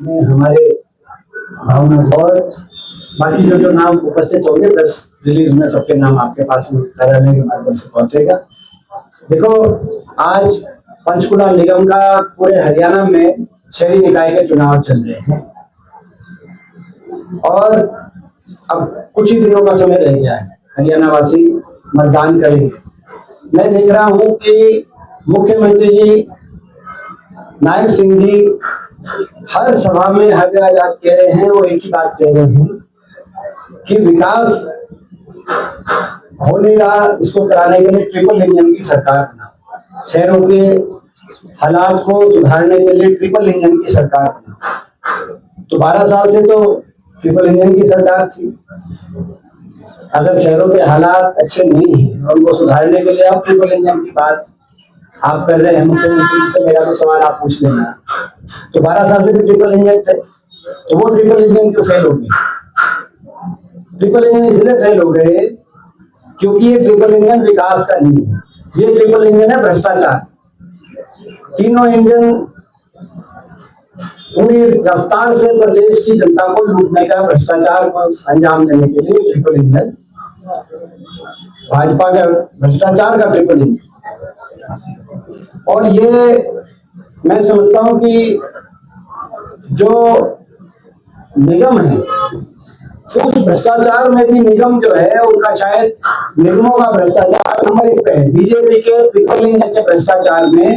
में हमारे भावना और बाकी जो नाम उपस्थित होंगे प्रेस रिलीज में सबके नाम आपके पास में कार्यालय के माध्यम से पहुंचेगा। देखो, आज पंचकुला निगम का पूरे हरियाणा में शहरी निकाय के चुनाव चल रहे हैं और अब कुछ ही दिनों का समय रह गया है, हरियाणा वासी मतदान करेंगे। मैं देख रहा हूं कि मुख्यमंत्री जी नायब सिंह जी हर सभा में हर जगह कह रहे हैं, वो एक ही बात कह रहे हैं कि विकास हो नहीं रहा, इसको कराने के लिए ट्रिपल इंजन की सरकार बना, शहरों के हालात को सुधारने के लिए ट्रिपल इंजन की सरकार बना। तो 12 साल से तो ट्रिपल इंजन की सरकार थी। अगर शहरों के हालात अच्छे नहीं है और उनको सुधारने के लिए आप ट्रिपल इंजन की बात आप कर रहे हैं, मुख्यमंत्री से मेरा भी सवाल आप पूछ लेना। तो 12 साल से भी ट्रिपल इंजन थे, तो वो ट्रिपल इंजन क्यों फेल हो गए? ट्रिपल इंजन इसलिए फेल हो गए क्योंकि ये ट्रिपल इंजन विकास का नहीं है, ये ट्रिपल इंजन है भ्रष्टाचार। तीनों इंजन पूरी रफ्तार से प्रदेश की जनता को लूटने का, भ्रष्टाचार को अंजाम देने के लिए ट्रिपल इंजन, भाजपा का भ्रष्टाचार का ट्रिपल इंजन। और ये मैं समझता हूं कि जो निगम है, तो उस भ्रष्टाचार में भी निगम जो है उनका शायद निगमों का भ्रष्टाचार नंबर 1 पे है। बीजेपी के ट्रिपल इंजन के भ्रष्टाचार में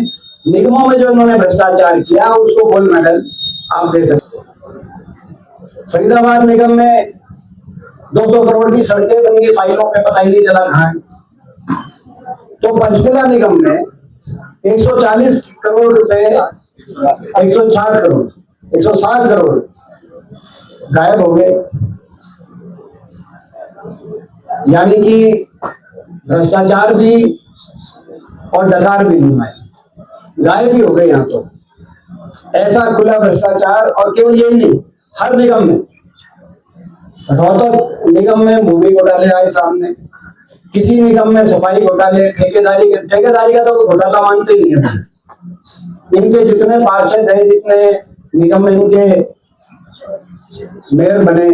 निगमों में जो इन्होंने भ्रष्टाचार किया उसको गोल्ड मेडल आप दे सकते हो। फरीदाबाद निगम में 200 करोड़ की सड़कें बन गई, फाइलों पे पता ही नहीं चला कहां। तो पंचकुला निगम में 140 करोड़ रुपए, 160 करोड़ गायब हो गए। यानी कि भ्रष्टाचार भी और डकार भी नहीं आए, गायब भी हो गए। यहाँ तो ऐसा खुला भ्रष्टाचार, और केवल यही नहीं, हर निगम में, रोहतक निगम में भूमि घोटाले आए सामने, किसी निगम में सफाई घोटाले, ठेकेदारी का तो घोटाला मानते ही नहीं है। इनके जितने पार्षद हैं, जितने निगम में इनके मेयर बने,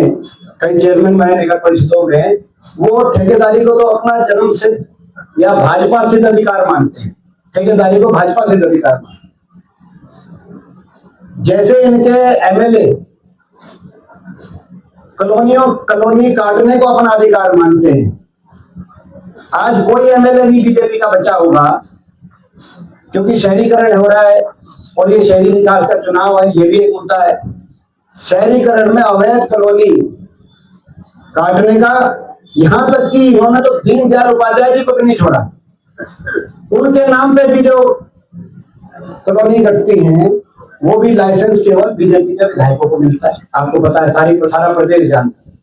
कई चेयरमैन बने नगर परिषदों में, वो ठेकेदारी को तो अपना जन्म सिद्ध या भाजपा सिद्ध अधिकार मानते हैं। ठेकेदारी को भाजपा सिद्ध अधिकार मानते हैं। जैसे इनके एमएलए कॉलोनी काटने को अपना अधिकार मानते हैं। आज कोई एमएलए नहीं बीजेपी का बचा होगा, क्योंकि शहरीकरण हो रहा है और ये शहरी विकास का चुनाव है, ये भी एक मुद्दा है। शहरीकरण में अवैध कॉलोनी काटने का, यहां तक कि इन्होंने तो दीनदयाल उपाध्याय जी को भी नहीं छोड़ा। उनके नाम पे भी जो कॉलोनी कटती हैं वो भी लाइसेंस केवल बीजेपी के विधायकों को मिलता है। आपको पता है, सारा प्रदेश जानता है।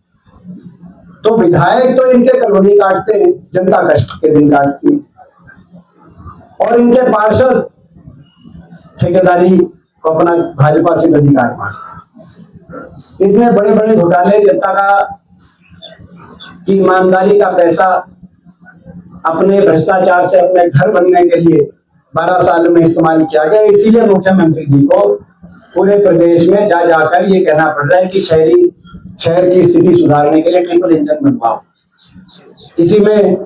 तो विधायक तो इनके कॉलोनी काटते हैं, जनता कष्ट के दिन काटती है, और इनके पार्षद ठेकेदारी को अपना भाजपा से अधिकार मानते। इतने बड़े बड़े घोटाले, जनता का की ईमानदारी का पैसा अपने भ्रष्टाचार से अपने घर बनने के लिए 12 साल में इस्तेमाल किया गया। इसीलिए मुख्यमंत्री जी को पूरे प्रदेश में जा जाकर ये कहना पड़ रहा है कि शहर की स्थिति सुधारने के लिए ट्रिपल इंजन बनवाओ। इसी में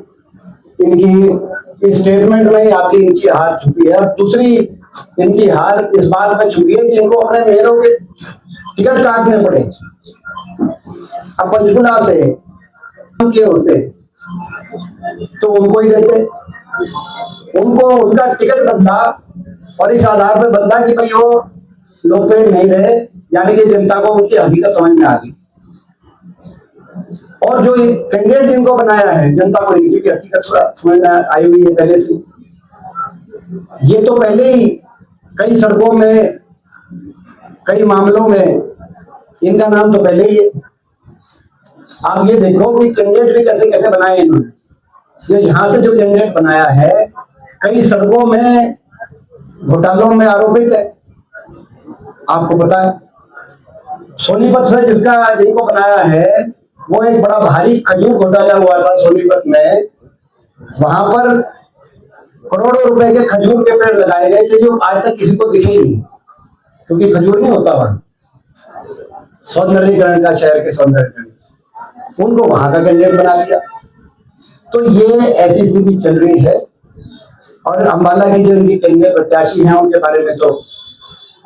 इनकी स्टेटमेंट में ही आती इनकी हार छुपी है। और दूसरी इनकी हार इस बात में छुपी है कि इनको अपने मेयरों के टिकट काटने पड़े। अब पंचकुला से के होते तो उनको ही देते, उनको उनका टिकट बदला, और इस आधार पर बदला कि भाई वो लोकप्रिय नहीं रहे, यानी कि जनता को उनकी हकीकत समझ में आ गई। और जो कैंडिडेट जिनको बनाया है, जनता को इनकी हकीकत समझ में आई हुई है पहले से। ये तो पहले ही कई सड़कों में, कई मामलों में इनका नाम तो पहले ही है। आप ये देखो कि कैंडिडेट भी कैसे कैसे बनाए इन्होंने। ये यहाँ से जो कैंडिडेट बनाया है, कई सड़कों में घोटालों में आरोपित है। आपको पता है, सोनीपत से जिनको बनाया है, वो एक बड़ा भारी खजूर घोटाला हुआ था सोनीपत में। वहां पर करोड़ों रुपए के खजूर के पेड़ लगाए गए थे, जो आज तक किसी को दिखे ही नहीं, क्योंकि खजूर नहीं होता वहां। सौंदर्यीकरण का, शहर के सौंदर्यीकरण, उनको वहां का कैंडिडेट बना दिया। तो ये ऐसी स्थिति चल रही है। और अंबाला की जो इनकी कैंडिडेट प्रत्याशी हैं उनके बारे में तो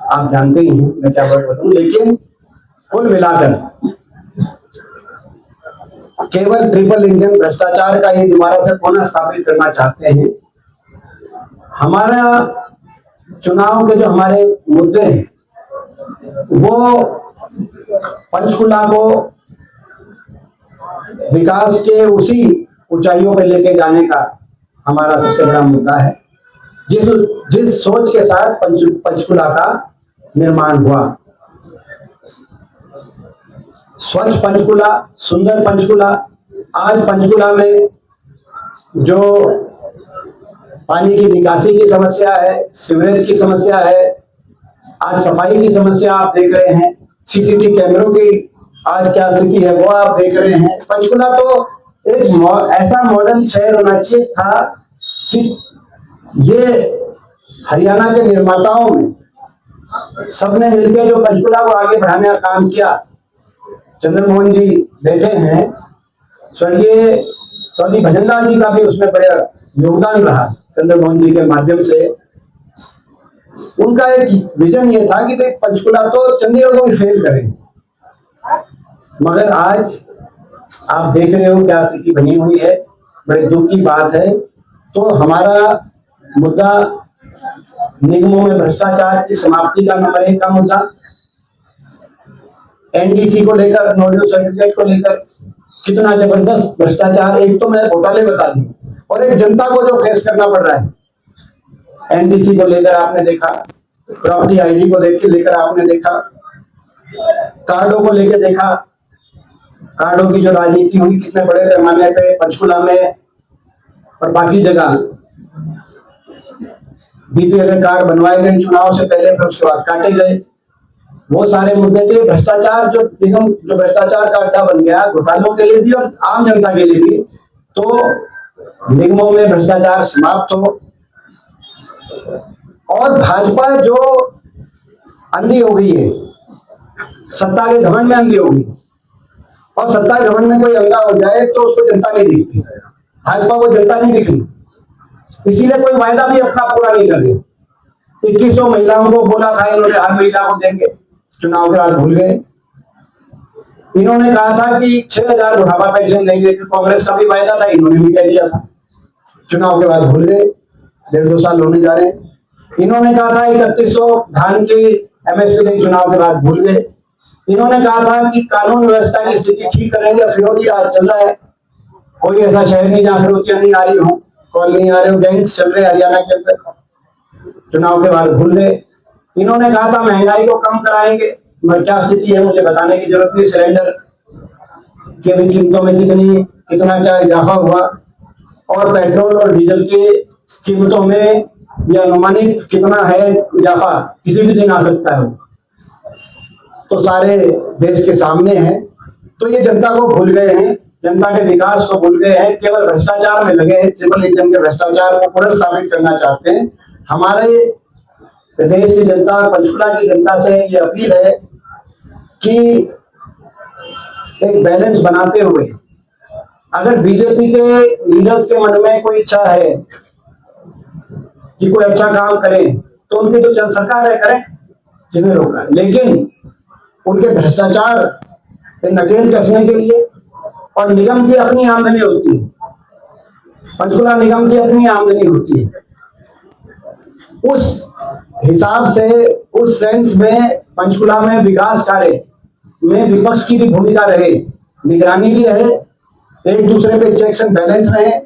आप जानते ही हैं, मैं क्या बोलूं। लेकिन कुल मिलाकर केवल ट्रिपल इंजन भ्रष्टाचार का ही दोबारा से पुनः स्थापित करना चाहते हैं। हमारा चुनाव के जो हमारे मुद्दे हैं वो पंचकुला को विकास के उसी ऊंचाइयों पर लेके जाने का हमारा सबसे बड़ा मुद्दा है। जिस सोच के साथ पंचकुला का निर्माण हुआ, स्वच्छ पंचकुला, सुंदर पंचकुला। आज पंचकुला में जो पानी की निकासी की समस्या है, सीवरेज की समस्या है, आज सफाई की समस्या आप देख रहे हैं, सीसीटीवी कैमरों की आज क्या स्थिति है वो आप देख रहे हैं। पंचकुला तो एक ऐसा मॉडल शहर होना चाहिए था कि ये हरियाणा के निर्माताओं में सबने मिलकर जो पंचकुला को आगे बढ़ाने का काम किया। चंद्रमोहन जी बैठे हैं, स्वर्गीय चौधरी भजनलाल जी का भी उसमें बड़ा योगदान रहा। चंद्रमोहन जी के माध्यम से उनका एक विजन ये था कि भाई पंचकुला तो चंडीगढ़ को भी फेल करें, मगर आज आप देख रहे हो क्या स्थिति बनी हुई है। बड़े दुख की बात है। तो हमारा मुद्दा निगमों में भ्रष्टाचार की समाप्ति का नंबर 1 का मुद्दा, एनडीसी को लेकर, नोडल सर्टिफिकेट को लेकर कितना जबरदस्त भ्रष्टाचार, एक तो मैं घोटाले बता दी और एक जनता को जो फेस करना पड़ रहा है। एनडीसी को लेकर आपने देखा, प्रॉपर्टी आईडी को लेकर आपने देखा, कार्डों को लेकर देखा, कार्डों की जो राजनीति हुई कितने बड़े पैमाने पे पंचकुला में और बाकी जगह। बीपीएल कार्ड बनवाए गए चुनाव से पहले, फिर उसके बाद काटे गए। वो सारे मुद्दे थे। भ्रष्टाचार जो भ्रष्टाचार का अड्डा बन गया घोटालों के लिए भी और आम जनता के लिए भी, तो निगमों में भ्रष्टाचार समाप्त हो। और भाजपा जो अंधी हो गई है, सत्ता के घमंड में अंधी हो गई, और सत्ता के घमंड में कोई अंधा हो जाए तो उसको जनता नहीं दिखती। भाजपा को जनता नहीं दिख रही, इसीलिए कोई वायदा भी अपना पूरा नहीं कर रहे। 2100 महिलाओं को बोला था इन्होंने हर महिला को देंगे, चुनाव के बाद भूल गए। इन्होंने कहा था कि 6000 बुढ़ापा पेंशन देंगे, कांग्रेस का भी वायदा था, इन्होंने भी कह दिया था, चुनाव के बाद भूल गए। 1.5-2 साल होने जा रहे हैं। इन्होंने कहा था 3100 धान की एमएसपी देंगे, चुनाव के बाद भूल गए। इन्होंने कहा था कि कानून व्यवस्था की स्थिति ठीक करेंगे, फिरौती राज चल रहा है, कोई ऐसा शहर नहीं जहां फिरौतियां नहीं आ रही हो, कॉल नहीं आ रहे हो, गैंग्स चल रहे हरियाणा के अंदर, चुनाव के बाद भूल गए। इन्होंने कहा था महंगाई को कम कराएंगे, मगर क्या स्थिति है मुझे बताने की जरूरत नहीं। सिलेंडर की कीमतों में कितना क्या इजाफा हुआ, और पेट्रोल और डीजल की कीमतों में यह अनुमानित कितना है इजाफा, किसी भी दिन आ सकता है। तो सारे देश के सामने है। तो ये जनता को भूल गए हैं, जनता के विकास को भूल गए हैं, केवल भ्रष्टाचार में लगे हैं। ट्रिपल इंजन के भ्रष्टाचार को पुनर्स्थापित करना चाहते हैं। हमारे प्रदेश की जनता, पंचकुला की जनता से ये अपील है कि एक बैलेंस बनाते हुए, अगर बीजेपी के लीडर्स के मन में कोई इच्छा है कि कोई अच्छा काम करें, तो उनकी तो चल सरकार है, करें, जिन्हें रोका। लेकिन उनके भ्रष्टाचार पे नकेल कसने के लिए, और निगम की अपनी आमदनी होती है, पंचकुला निगम की अपनी आमदनी होती है, उस हिसाब से, उस सेंस में पंचकुला में विकास कार्य में विपक्ष की भी भूमिका रहे, निगरानी भी रहे, एक दूसरे पे चेक्स एंड बैलेंस रहे।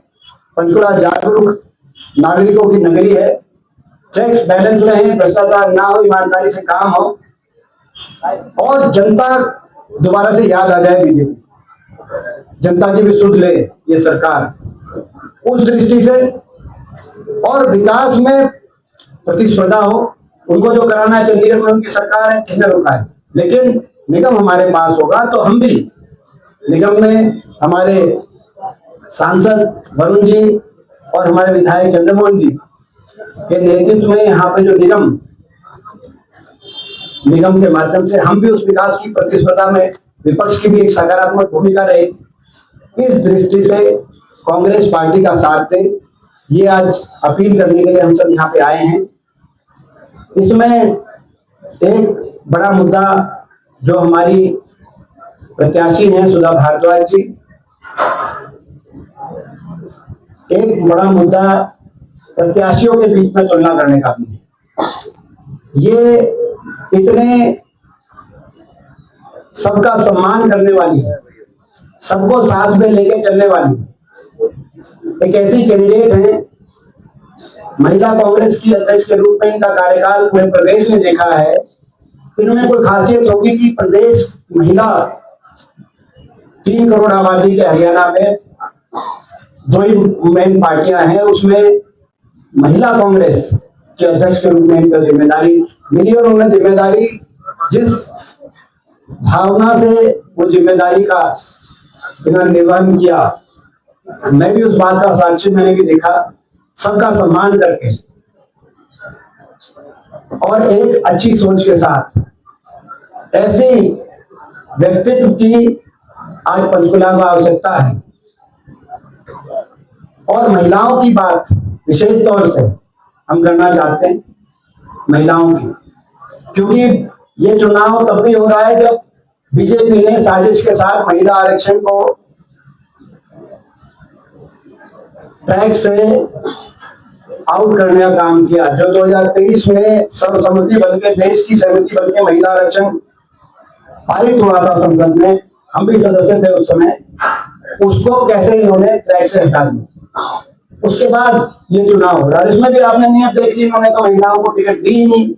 पंचकुला जागरूक नागरिकों की नगरी है, चेक्स बैलेंस रहे, भ्रष्टाचार ना हो, ईमानदारी से काम हो, और जनता दोबारा से याद आ जाए बीजेपी, जनता की भी सुध ले ये सरकार। उस दृष्टि से और विकास में प्रतिस्पर्धा हो, उनको जो कराना है चंडीगढ़ में उनकी सरकार है, किसने रोका है। लेकिन निगम हमारे पास होगा तो हम भी निगम में, हमारे सांसद वरुण जी और हमारे विधायक चंद्रमोहन जी के नेतृत्व में यहाँ पे जो निगम निगम के माध्यम से हम भी उस विकास की प्रतिस्पर्धा में विपक्ष की भी एक सकारात्मक भूमिका रही। इस दृष्टि से कांग्रेस पार्टी का साथ दे, ये आज अपील करने के लिए हम सब यहाँ पे आए हैं। इसमें एक बड़ा मुद्दा जो हमारी प्रत्याशी हैं सुधा भारद्वाज जी, एक बड़ा मुद्दा प्रत्याशियों के बीच में तुलना करने का भी है। ये इतने सबका सम्मान करने वाली है, सबको साथ में लेके चलने वाली एक ऐसी कैंडिडेट है। महिला कांग्रेस की अध्यक्ष के रूप में इनका कार्यकाल पूरे प्रदेश में देखा है। इनमें कोई खासियत होगी कि प्रदेश महिला 3 करोड़ आबादी के हरियाणा में 2 ही मेन पार्टियां हैं, उसमें महिला कांग्रेस के अध्यक्ष के रूप में इनको जिम्मेदारी मिली और उन्होंने जिम्मेदारी जिस भावना से वो जिम्मेदारी का इन्होंने निर्वहन किया, मैं भी उस बात का साक्षी, मैंने भी देखा, सबका सम्मान करके और एक अच्छी सोच के साथ। ऐसे व्यक्तित्व की आज पंचकुला को आवश्यकता है। और महिलाओं की बात विशेष तौर से हम करना चाहते हैं, महिलाओं की, क्योंकि ये चुनाव तब भी हो रहा है जब बीजेपी ने साजिश के साथ महिला आरक्षण को ट्रैक से आउट करने का काम किया। जो 2023 में सर्वसम्मति बन के, देश की सहमति बन के महिला आरक्षण पारित हुआ था संसद में, हम भी सदस्य थे उस समय, उसको कैसे इन्होंने ट्रैक से हटा दिया। उसके बाद ये चुनाव हो रहा है, इसमें भी आपने नियत देख ली, इन्होंने तो महिलाओं को टिकट दी ही नहीं।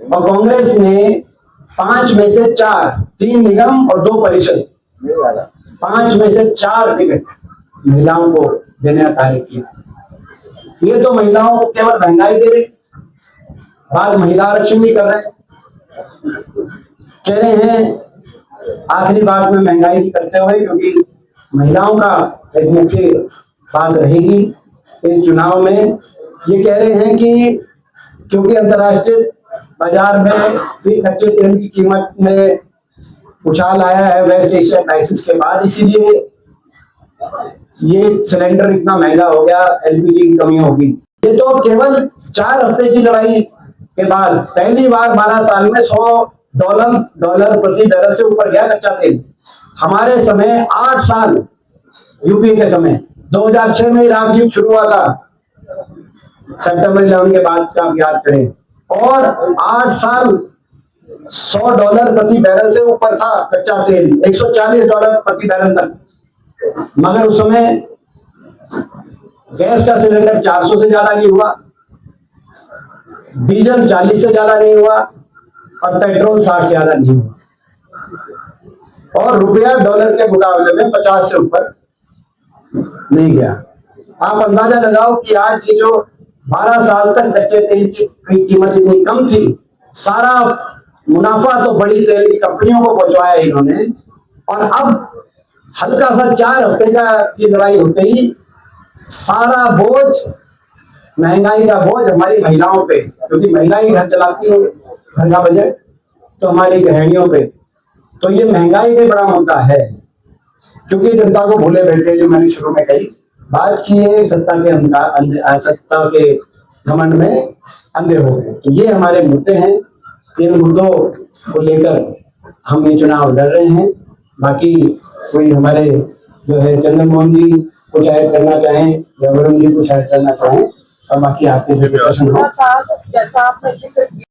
और कांग्रेस ने 5 में से 4, 3 निगम और 2 परिषद, 5 में से 4 टिकट महिलाओं को देने का कार्य किया। ये तो महिलाओं को केवल महंगाई दे रहे, बाद महिला आरक्षण भी कर रहे हैं, कह रहे हैं आखिरी बात में महंगाई की करते हुए, क्योंकि महिलाओं का एक मुख्य बात रहेगी इस चुनाव में। ये कह रहे हैं कि क्योंकि अंतर्राष्ट्रीय बाजार में भी कच्चे तेल की कीमत में उछाल आया है वेस्ट एशिया क्राइसिस के बाद, इसीलिए ये सिलेंडर इतना महंगा हो गया, एलपीजी की कमी होगी। ये तो केवल 4 हफ्ते की लड़ाई के बाद पहली बार 12 साल में $100 प्रति बैरल से ऊपर गया कच्चा तेल। हमारे समय 8 साल, यूपीए के समय 2006 में इराक युद्ध शुरू हुआ था, सितंबर 11 के बाद का आप याद करें, और 8 साल $100 प्रति बैरल से ऊपर था कच्चा तेल, $140 प्रति बैरल तक। मगर उस समय गैस का सिलेंडर 400 से ज्यादा नहीं हुआ, डीजल 40 से ज्यादा नहीं हुआ और पेट्रोल 60 से ज्यादा नहीं हुआ, और रुपया डॉलर के मुकाबले में 50 से ऊपर नहीं गया। आप अंदाजा लगाओ कि आज ये जो 12 साल तक कच्चे तेल की कीमत इतनी कम थी, सारा मुनाफा तो बड़ी तेल की कंपनियों को पहुंचवाया इन्होंने, और अब हल्का सा 4 हफ्ते की लड़ाई होते ही सारा बोझ, महंगाई का बोझ हमारी महिलाओं पे, क्योंकि महिला ही घर चलाती है, घर का बजट तो हमारी गृहिणियों पे। तो ये महंगाई पे बड़ा मुद्दा है, क्योंकि जनता को भूले बैठे, जो मैंने शुरू में कही बात की है, सत्ता के घमंड में अंधे हो गए। तो ये हमारे मुद्दे हैं, इन मुद्दों को लेकर हम ये चुनाव लड़ रहे हैं। बाकी कोई हमारे जो है चंदन मोहन जी कुछ ऐड करना चाहें या वरुण जी कुछ ऐड करना चाहें, और बाकी आपके जो प्रश्न हो। जैसा आपने जिक्र किया